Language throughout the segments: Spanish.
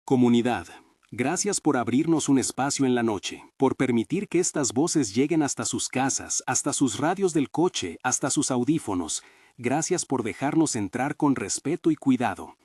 Comunidad, gracias por abrirnos un espacio en la noche, por permitir que estas voces lleguen hasta sus casas, hasta sus radios del coche, hasta sus audífonos. Gracias por dejarnos entrar con respeto y cuidado.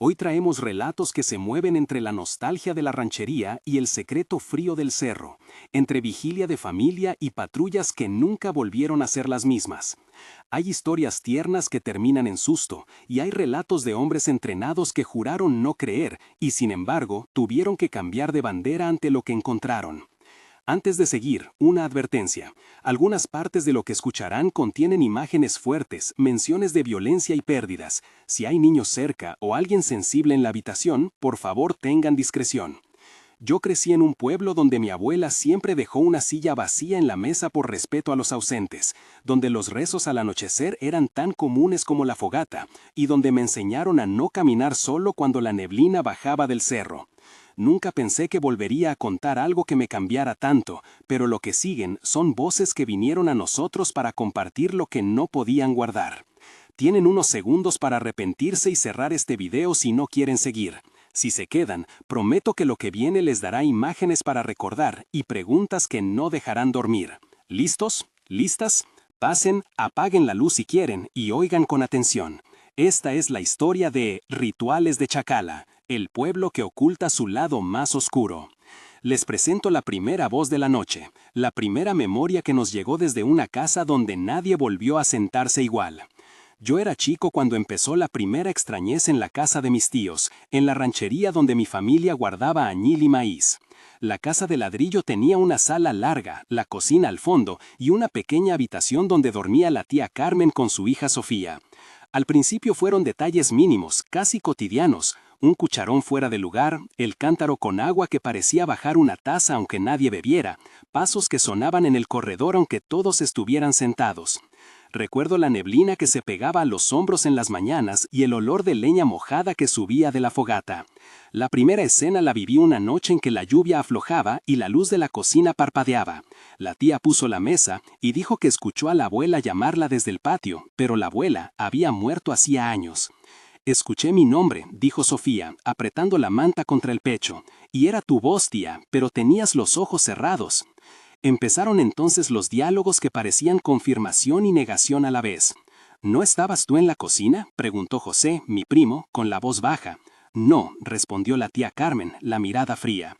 Hoy traemos relatos que se mueven entre la nostalgia de la ranchería y el secreto frío del cerro, entre vigilia de familia y patrullas que nunca volvieron a ser las mismas. Hay historias tiernas que terminan en susto, y hay relatos de hombres entrenados que juraron no creer y sin embargo tuvieron que cambiar de bandera ante lo que encontraron. Antes de seguir, una advertencia. Algunas partes de lo que escucharán contienen imágenes fuertes, menciones de violencia y pérdidas. Si hay niños cerca o alguien sensible en la habitación, por favor tengan discreción. Yo crecí en un pueblo donde mi abuela siempre dejó una silla vacía en la mesa por respeto a los ausentes, donde los rezos al anochecer eran tan comunes como la fogata, y donde me enseñaron a no caminar solo cuando la neblina bajaba del cerro. Nunca pensé que volvería a contar algo que me cambiara tanto, pero lo que siguen son voces que vinieron a nosotros para compartir lo que no podían guardar. Tienen unos segundos para arrepentirse y cerrar este video si no quieren seguir. Si se quedan, prometo que lo que viene les dará imágenes para recordar y preguntas que no dejarán dormir. ¿Listos? ¿Listas? Pasen, apaguen la luz si quieren y oigan con atención. Esta es la historia de Rituales de Chacala, el pueblo que oculta su lado más oscuro. Les presento la primera voz de la noche, la primera memoria que nos llegó desde una casa donde nadie volvió a sentarse igual. Yo era chico cuando empezó la primera extrañez en la casa de mis tíos, en la ranchería donde mi familia guardaba añil y maíz. La casa de ladrillo tenía una sala larga, la cocina al fondo y una pequeña habitación donde dormía la tía Carmen con su hija Sofía. Al principio fueron detalles mínimos, casi cotidianos, un cucharón fuera de lugar, el cántaro con agua que parecía bajar una taza aunque nadie bebiera, pasos que sonaban en el corredor aunque todos estuvieran sentados. Recuerdo la neblina que se pegaba a los hombros en las mañanas y el olor de leña mojada que subía de la fogata. La primera escena la viví una noche en que la lluvia aflojaba y la luz de la cocina parpadeaba. La tía puso la mesa y dijo que escuchó a la abuela llamarla desde el patio, pero la abuela había muerto hacía años. «Escuché mi nombre», dijo Sofía, apretando la manta contra el pecho. «Y era tu voz, tía, pero tenías los ojos cerrados». Empezaron entonces los diálogos que parecían confirmación y negación a la vez. «¿No estabas tú en la cocina?», preguntó José, mi primo, con la voz baja. «No», respondió la tía Carmen, la mirada fría.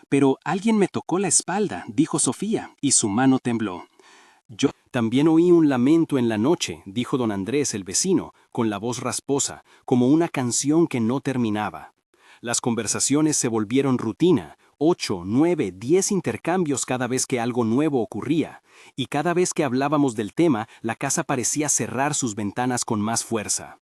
«Pero alguien me tocó la espalda», dijo Sofía, y su mano tembló. «Yo también oí un lamento en la noche», dijo don Andrés, el vecino, con la voz rasposa, como una canción que no terminaba. Las conversaciones se volvieron rutina, 8, 9, 10 intercambios cada vez que algo nuevo ocurría, y cada vez que hablábamos del tema, la casa parecía cerrar sus ventanas con más fuerza.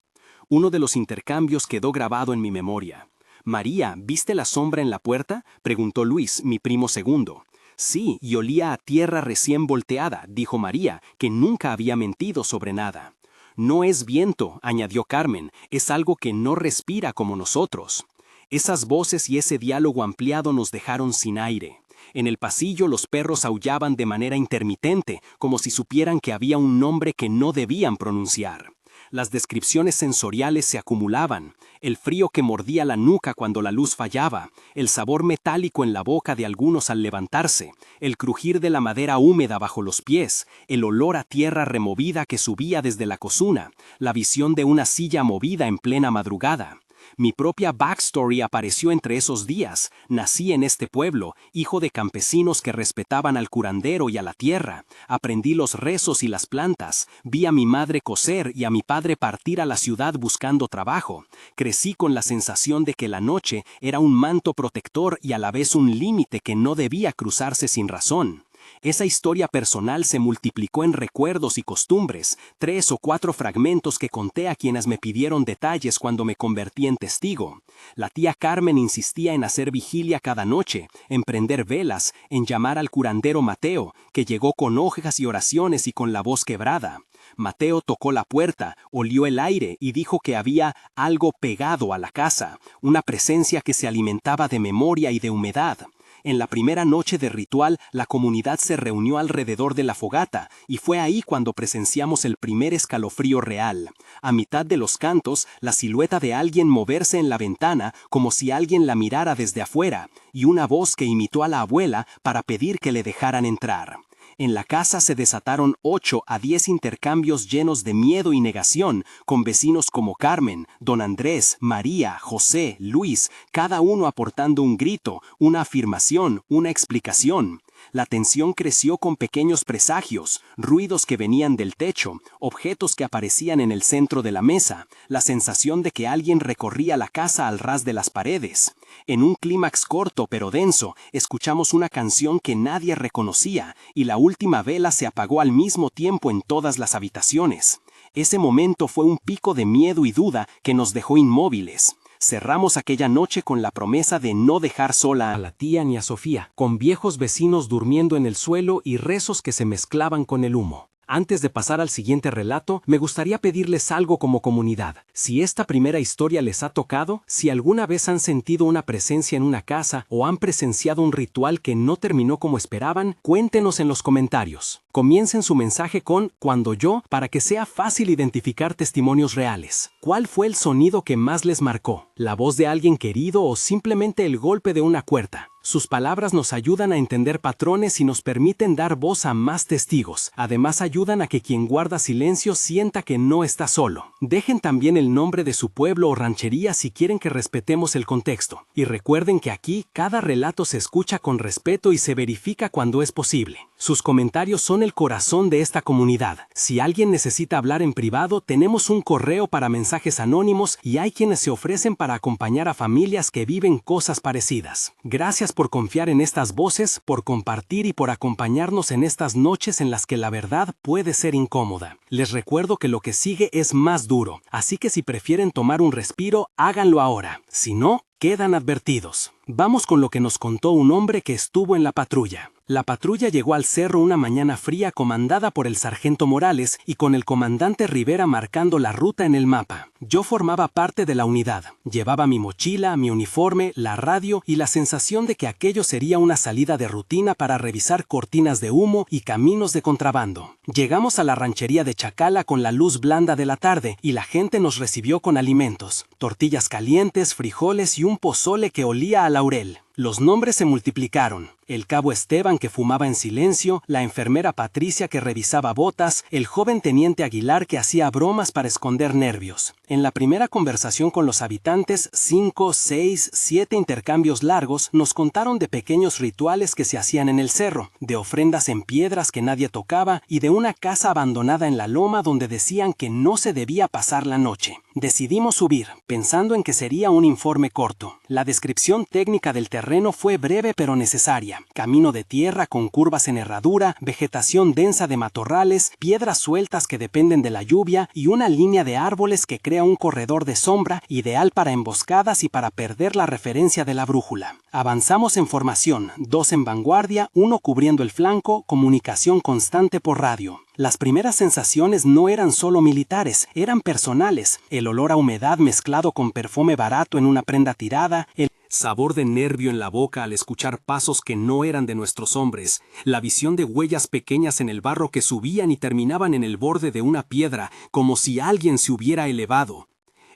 Uno de los intercambios quedó grabado en mi memoria. «María, ¿viste la sombra en la puerta?», preguntó Luis, mi primo segundo. «Sí, y olía a tierra recién volteada», dijo María, que nunca había mentido sobre nada. «No es viento», añadió Carmen, «es algo que no respira como nosotros». Esas voces y ese diálogo ampliado nos dejaron sin aire. En el pasillo los perros aullaban de manera intermitente, como si supieran que había un nombre que no debían pronunciar. Las descripciones sensoriales se acumulaban, el frío que mordía la nuca cuando la luz fallaba, el sabor metálico en la boca de algunos al levantarse, el crujir de la madera húmeda bajo los pies, el olor a tierra removida que subía desde la cocina, la visión de una silla movida en plena madrugada. Mi propia backstory apareció entre esos días. Nací en este pueblo, hijo de campesinos que respetaban al curandero y a la tierra. Aprendí los rezos y las plantas. Vi a mi madre coser y a mi padre partir a la ciudad buscando trabajo. Crecí con la sensación de que la noche era un manto protector y a la vez un límite que no debía cruzarse sin razón. Esa historia personal se multiplicó en recuerdos y costumbres, 3 o 4 fragmentos que conté a quienes me pidieron detalles cuando me convertí en testigo. La tía Carmen insistía en hacer vigilia cada noche, en prender velas, en llamar al curandero Mateo, que llegó con hojas y oraciones y con la voz quebrada. Mateo tocó la puerta, olió el aire y dijo que había algo pegado a la casa, una presencia que se alimentaba de memoria y de humedad. En la primera noche de ritual, la comunidad se reunió alrededor de la fogata, y fue ahí cuando presenciamos el primer escalofrío real. A mitad de los cantos, la silueta de alguien moverse en la ventana como si alguien la mirara desde afuera, y una voz que imitó a la abuela para pedir que le dejaran entrar. En la casa se desataron 8 a 10 intercambios llenos de miedo y negación, con vecinos como Carmen, Don Andrés, María, José, Luis, cada uno aportando un grito, una afirmación, una explicación. La tensión creció con pequeños presagios, ruidos que venían del techo, objetos que aparecían en el centro de la mesa, la sensación de que alguien recorría la casa al ras de las paredes. En un clímax corto pero denso, escuchamos una canción que nadie reconocía y la última vela se apagó al mismo tiempo en todas las habitaciones. Ese momento fue un pico de miedo y duda que nos dejó inmóviles. Cerramos aquella noche con la promesa de no dejar sola a la tía ni a Sofía, con viejos vecinos durmiendo en el suelo y rezos que se mezclaban con el humo. Antes de pasar al siguiente relato, me gustaría pedirles algo como comunidad. Si esta primera historia les ha tocado, si alguna vez han sentido una presencia en una casa o han presenciado un ritual que no terminó como esperaban, cuéntenos en los comentarios. Comiencen su mensaje con "Cuando yo" para que sea fácil identificar testimonios reales. ¿Cuál fue el sonido que más les marcó? ¿La voz de alguien querido o simplemente el golpe de una puerta? Sus palabras nos ayudan a entender patrones y nos permiten dar voz a más testigos. Además, ayudan a que quien guarda silencio sienta que no está solo. Dejen también el nombre de su pueblo o ranchería si quieren que respetemos el contexto. Y recuerden que aquí cada relato se escucha con respeto y se verifica cuando es posible. Sus comentarios son el corazón de esta comunidad. Si alguien necesita hablar en privado, tenemos un correo para mensajes anónimos y hay quienes se ofrecen para acompañar a familias que viven cosas parecidas. Gracias por confiar en estas voces, por compartir y por acompañarnos en estas noches en las que la verdad puede ser incómoda. Les recuerdo que lo que sigue es más duro, así que si prefieren tomar un respiro, háganlo ahora. Si no, quedan advertidos. Vamos con lo que nos contó un hombre que estuvo en la patrulla. La patrulla llegó al cerro una mañana fría comandada por el sargento Morales y con el comandante Rivera marcando la ruta en el mapa. Yo formaba parte de la unidad. Llevaba mi mochila, mi uniforme, la radio y la sensación de que aquello sería una salida de rutina para revisar cortinas de humo y caminos de contrabando. Llegamos a la ranchería de Chacala con la luz blanda de la tarde y la gente nos recibió con alimentos, tortillas calientes, frijoles y un pozole que olía a laurel. Los nombres se multiplicaron. El cabo Esteban que fumaba en silencio, la enfermera Patricia que revisaba botas, el joven teniente Aguilar que hacía bromas para esconder nervios. En la primera conversación con los habitantes, 5, 6, 7 intercambios largos nos contaron de pequeños rituales que se hacían en el cerro, de ofrendas en piedras que nadie tocaba y de una casa abandonada en la loma donde decían que no se debía pasar la noche. Decidimos subir, pensando en que sería un informe corto. La descripción técnica del terreno fue breve pero necesaria. Camino de tierra con curvas en herradura, vegetación densa de matorrales, piedras sueltas que dependen de la lluvia y una línea de árboles que crea un corredor de sombra ideal para emboscadas y para perder la referencia de la brújula. Avanzamos en formación, 2 en vanguardia, 1 cubriendo el flanco, comunicación constante por radio. Las primeras sensaciones no eran solo militares, eran personales. El olor a humedad mezclado con perfume barato en una prenda tirada, el sabor de nervio en la boca al escuchar pasos que no eran de nuestros hombres, la visión de huellas pequeñas en el barro que subían y terminaban en el borde de una piedra, como si alguien se hubiera elevado.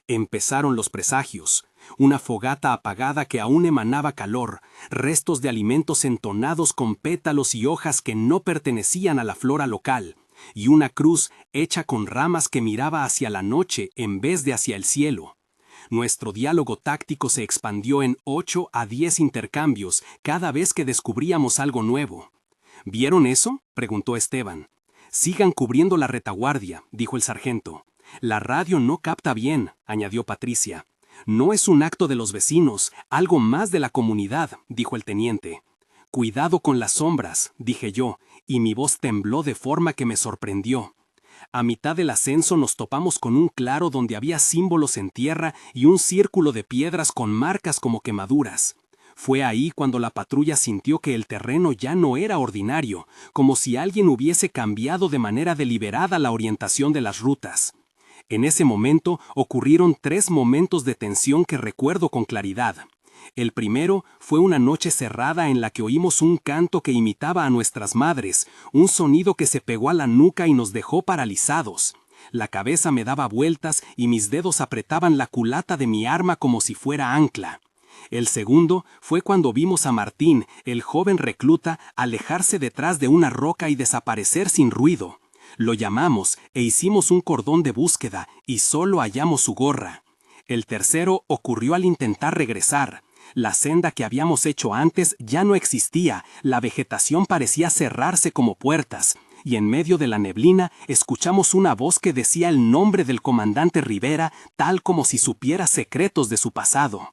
Empezaron los presagios. Una fogata apagada que aún emanaba calor, restos de alimentos entonados con pétalos y hojas que no pertenecían a la flora local, y una cruz hecha con ramas que miraba hacia la noche en vez de hacia el cielo. Nuestro diálogo táctico se expandió en 8 a 10 intercambios cada vez que descubríamos algo nuevo. ¿Vieron eso?, preguntó Esteban. Sigan cubriendo la retaguardia, dijo el sargento. La radio no capta bien, añadió Patricia. No es un acto de los vecinos, algo más de la comunidad, dijo el teniente. Cuidado con las sombras, dije yo, y mi voz tembló de forma que me sorprendió. A mitad del ascenso nos topamos con un claro donde había símbolos en tierra y un círculo de piedras con marcas como quemaduras. Fue ahí cuando la patrulla sintió que el terreno ya no era ordinario, como si alguien hubiese cambiado de manera deliberada la orientación de las rutas. En ese momento ocurrieron 3 momentos de tensión que recuerdo con claridad. El primero fue una noche cerrada en la que oímos un canto que imitaba a nuestras madres, un sonido que se pegó a la nuca y nos dejó paralizados. La cabeza me daba vueltas y mis dedos apretaban la culata de mi arma como si fuera ancla. El segundo fue cuando vimos a Martín, el joven recluta, alejarse detrás de una roca y desaparecer sin ruido. Lo llamamos e hicimos un cordón de búsqueda y solo hallamos su gorra. El tercero ocurrió al intentar regresar. La senda que habíamos hecho antes ya no existía, la vegetación parecía cerrarse como puertas, y en medio de la neblina escuchamos una voz que decía el nombre del comandante Rivera, tal como si supiera secretos de su pasado.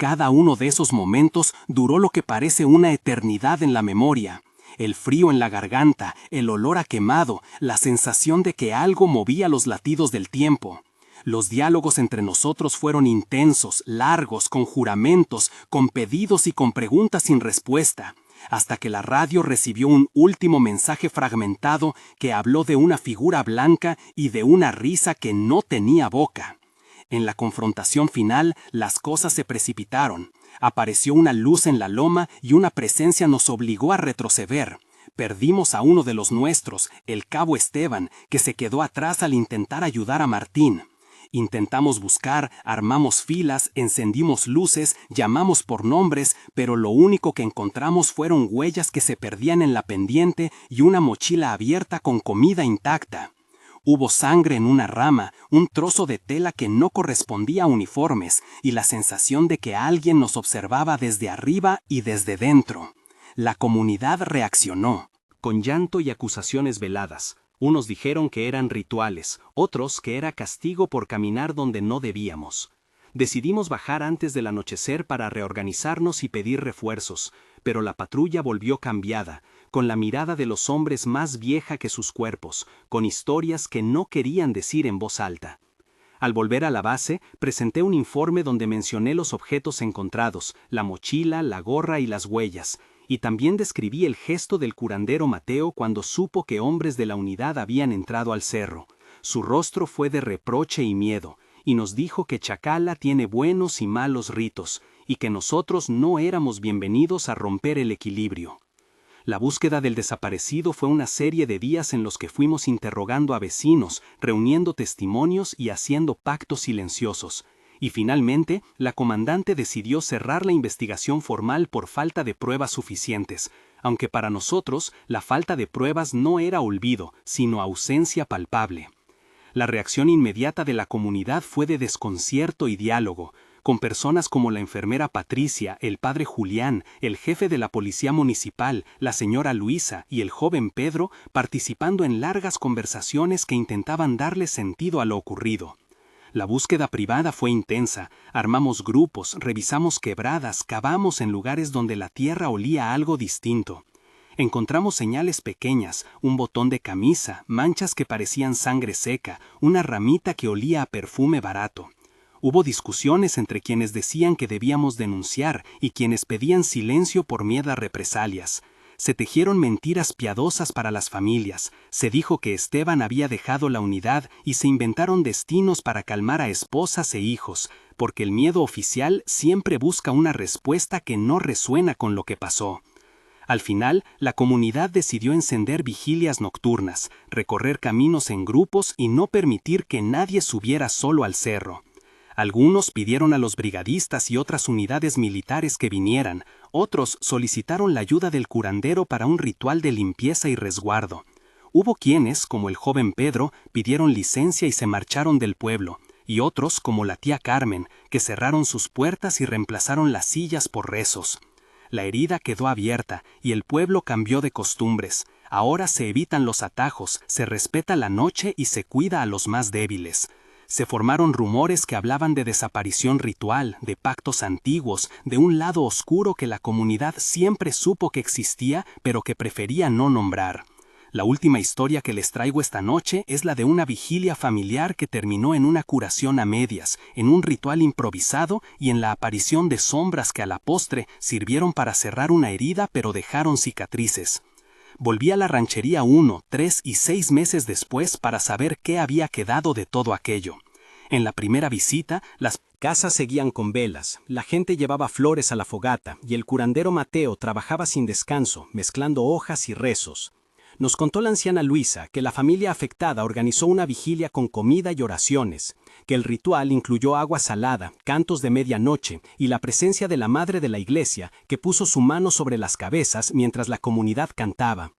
Cada uno de esos momentos duró lo que parece una eternidad en la memoria. El frío en la garganta, el olor a quemado, la sensación de que algo movía los latidos del tiempo. Los diálogos entre nosotros fueron intensos, largos, con juramentos, con pedidos y con preguntas sin respuesta, hasta que la radio recibió un último mensaje fragmentado que habló de una figura blanca y de una risa que no tenía boca. En la confrontación final, las cosas se precipitaron. Apareció una luz en la loma y una presencia nos obligó a retroceder. Perdimos a uno de los nuestros, el cabo Esteban, que se quedó atrás al intentar ayudar a Martín. Intentamos buscar, armamos filas, encendimos luces, llamamos por nombres, pero lo único que encontramos fueron huellas que se perdían en la pendiente y una mochila abierta con comida intacta. Hubo sangre en una rama, un trozo de tela que no correspondía a uniformes y la sensación de que alguien nos observaba desde arriba y desde dentro. La comunidad reaccionó, con llanto y acusaciones veladas. Unos dijeron que eran rituales, otros que era castigo por caminar donde no debíamos. Decidimos bajar antes del anochecer para reorganizarnos y pedir refuerzos, pero la patrulla volvió cambiada, con la mirada de los hombres más vieja que sus cuerpos, con historias que no querían decir en voz alta. Al volver a la base, presenté un informe donde mencioné los objetos encontrados, la mochila, la gorra y las huellas, y también describí el gesto del curandero Mateo cuando supo que hombres de la unidad habían entrado al cerro. Su rostro fue de reproche y miedo, y nos dijo que Chacala tiene buenos y malos ritos, y que nosotros no éramos bienvenidos a romper el equilibrio. La búsqueda del desaparecido fue una serie de días en los que fuimos interrogando a vecinos, reuniendo testimonios y haciendo pactos silenciosos. Y finalmente, la comandante decidió cerrar la investigación formal por falta de pruebas suficientes, aunque para nosotros la falta de pruebas no era olvido, sino ausencia palpable. La reacción inmediata de la comunidad fue de desconcierto y diálogo, con personas como la enfermera Patricia, el padre Julián, el jefe de la policía municipal, la señora Luisa y el joven Pedro participando en largas conversaciones que intentaban darle sentido a lo ocurrido. La búsqueda privada fue intensa, armamos grupos, revisamos quebradas, cavamos en lugares donde la tierra olía a algo distinto. Encontramos señales pequeñas, un botón de camisa, manchas que parecían sangre seca, una ramita que olía a perfume barato. Hubo discusiones entre quienes decían que debíamos denunciar y quienes pedían silencio por miedo a represalias. Se tejieron mentiras piadosas para las familias, se dijo que Esteban había dejado la unidad y se inventaron destinos para calmar a esposas e hijos, porque el miedo oficial siempre busca una respuesta que no resuena con lo que pasó. Al final, la comunidad decidió encender vigilias nocturnas, recorrer caminos en grupos y no permitir que nadie subiera solo al cerro. Algunos pidieron a los brigadistas y otras unidades militares que vinieran, otros solicitaron la ayuda del curandero para un ritual de limpieza y resguardo. Hubo quienes, como el joven Pedro, pidieron licencia y se marcharon del pueblo, y otros, como la tía Carmen, que cerraron sus puertas y reemplazaron las sillas por rezos. La herida quedó abierta y el pueblo cambió de costumbres. Ahora se evitan los atajos, se respeta la noche y se cuida a los más débiles. Se formaron rumores que hablaban de desaparición ritual, de pactos antiguos, de un lado oscuro que la comunidad siempre supo que existía, pero que prefería no nombrar. La última historia que les traigo esta noche es la de una vigilia familiar que terminó en una curación a medias, en un ritual improvisado y en la aparición de sombras que a la postre sirvieron para cerrar una herida pero dejaron cicatrices. Volví a la ranchería 1, 3 y 6 meses después para saber qué había quedado de todo aquello. En la primera visita, las Casas seguían con velas, la gente llevaba flores a la fogata y el curandero Mateo trabajaba sin descanso, mezclando hojas y rezos. Nos contó la anciana Luisa que la familia afectada organizó una vigilia con comida y oraciones, que el ritual incluyó agua salada, cantos de medianoche y la presencia de la madre de la iglesia que puso su mano sobre las cabezas mientras la comunidad cantaba.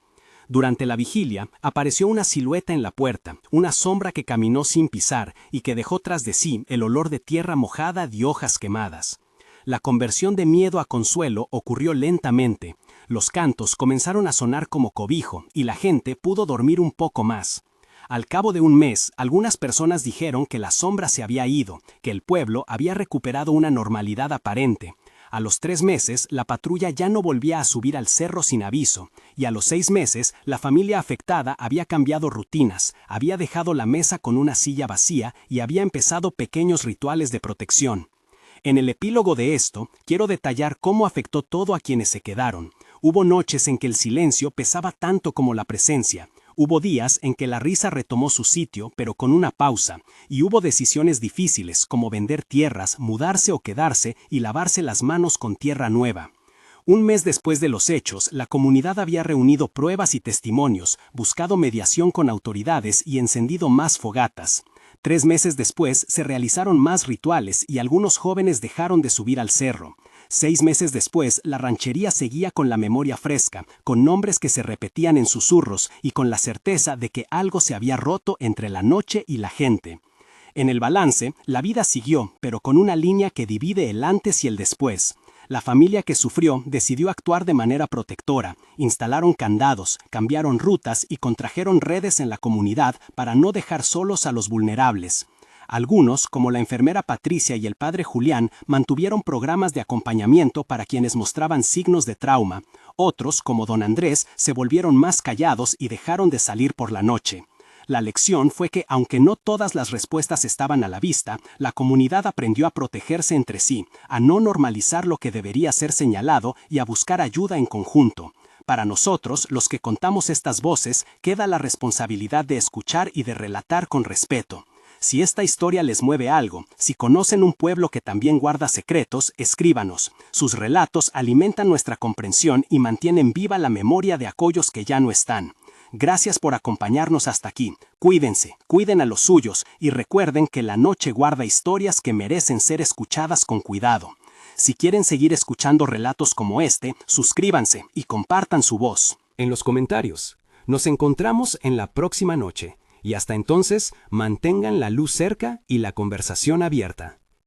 Durante la vigilia, apareció una silueta en la puerta, una sombra que caminó sin pisar y que dejó tras de sí el olor de tierra mojada y hojas quemadas. La conversión de miedo a consuelo ocurrió lentamente. Los cantos comenzaron a sonar como cobijo y la gente pudo dormir un poco más. Al cabo de un mes, algunas personas dijeron que la sombra se había ido, que el pueblo había recuperado una normalidad aparente. A los 3 meses, la patrulla ya no volvía a subir al cerro sin aviso, y a los 6 meses, la familia afectada había cambiado rutinas, había dejado la mesa con una silla vacía y había empezado pequeños rituales de protección. En el epílogo de esto, quiero detallar cómo afectó todo a quienes se quedaron. Hubo noches en que el silencio pesaba tanto como la presencia. Hubo días en que la risa retomó su sitio, pero con una pausa, y hubo decisiones difíciles como vender tierras, mudarse o quedarse y lavarse las manos con tierra nueva. Un mes después de los hechos, la comunidad había reunido pruebas y testimonios, buscado mediación con autoridades y encendido más fogatas. 3 meses después se realizaron más rituales y algunos jóvenes dejaron de subir al cerro. 6 meses después, la ranchería seguía con la memoria fresca, con nombres que se repetían en susurros y con la certeza de que algo se había roto entre la noche y la gente. En el balance, la vida siguió, pero con una línea que divide el antes y el después. La familia que sufrió decidió actuar de manera protectora, instalaron candados, cambiaron rutas y contrajeron redes en la comunidad para no dejar solos a los vulnerables. Algunos, como la enfermera Patricia y el padre Julián, mantuvieron programas de acompañamiento para quienes mostraban signos de trauma. Otros, como don Andrés, se volvieron más callados y dejaron de salir por la noche. La lección fue que, aunque no todas las respuestas estaban a la vista, la comunidad aprendió a protegerse entre sí, a no normalizar lo que debería ser señalado y a buscar ayuda en conjunto. Para nosotros, los que contamos estas voces, queda la responsabilidad de escuchar y de relatar con respeto. Si esta historia les mueve algo, si conocen un pueblo que también guarda secretos, escríbanos. Sus relatos alimentan nuestra comprensión y mantienen viva la memoria de aquellos que ya no están. Gracias por acompañarnos hasta aquí. Cuídense, cuiden a los suyos y recuerden que la noche guarda historias que merecen ser escuchadas con cuidado. Si quieren seguir escuchando relatos como este, suscríbanse y compartan su voz. En los comentarios. Nos encontramos en la próxima noche. Y hasta entonces, mantengan la luz cerca y la conversación abierta.